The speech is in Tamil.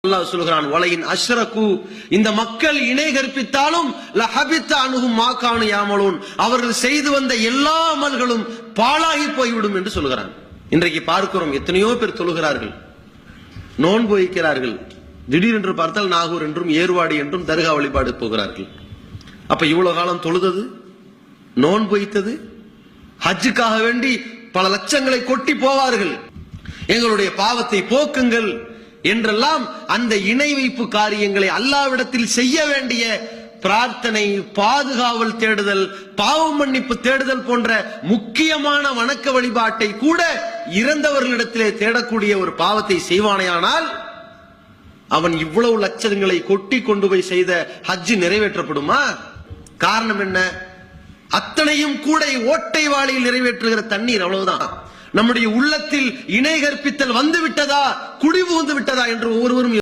அல்லாஹ் சொல்கிறான், வலையின் அஷ்ரகு, இந்த மக்கள் இணை கற்பித்தாலும் லஹபித்த அன்ஹும் மா கானு யாமலூன், அவர்கள் செய்து வந்த எல்லா அமல்களும் பாழாகி போய்விடும் என்று சொல்கிறான். இன்றைக்கு பார்க்கிறோம், எத்தனையோ பேர் தொழுகிறார்கள், நோன்பு வைக்கிறார்கள், திடீரென்று பார்த்தால் நாகூர் என்றும் ஏர்வாடி என்றும் தர்கா வழிபாடு போகிறார்கள். அப்ப இவ்வளவு காலம் தொழுதது, நோன்பு வைத்தது, ஹஜ்ஜுக்காக வேண்டி பல லட்சங்களை கொட்டி போவார்கள், எங்களுடைய பாவத்தை போக்குங்கள் என்றெல்லாம் அந்த இணை வைப்பு காரியங்களை அல்லாஹ்விடத்தில் செய்ய வேண்டிய பிரார்த்தனை, பாதுகாவல் தேடுதல், பாவ மன்னிப்பு தேடுதல் போன்ற முக்கியமான வணக்க வழிபாட்டை கூட இறந்தவர்களிடத்திலே தேடக்கூடிய ஒரு பாவத்தை செய்வானேயானால் அவன் இவ்வளவு லட்சங்களை கொட்டி கொண்டு போய் செய்த ஹஜ் நிறைவேற்றப்படுமா? காரணம் என்ன? அத்தனையும் கூட ஓட்டை வாளியில் நிறைவேற்றுகிற தண்ணீர், அவ்வளவுதான். நம்முடைய உள்ளத்தில் இணை கற்பித்தல் வந்து விட்டதா, குடி புகுந்து விட்டதா என்று ஒவ்வொருவரும்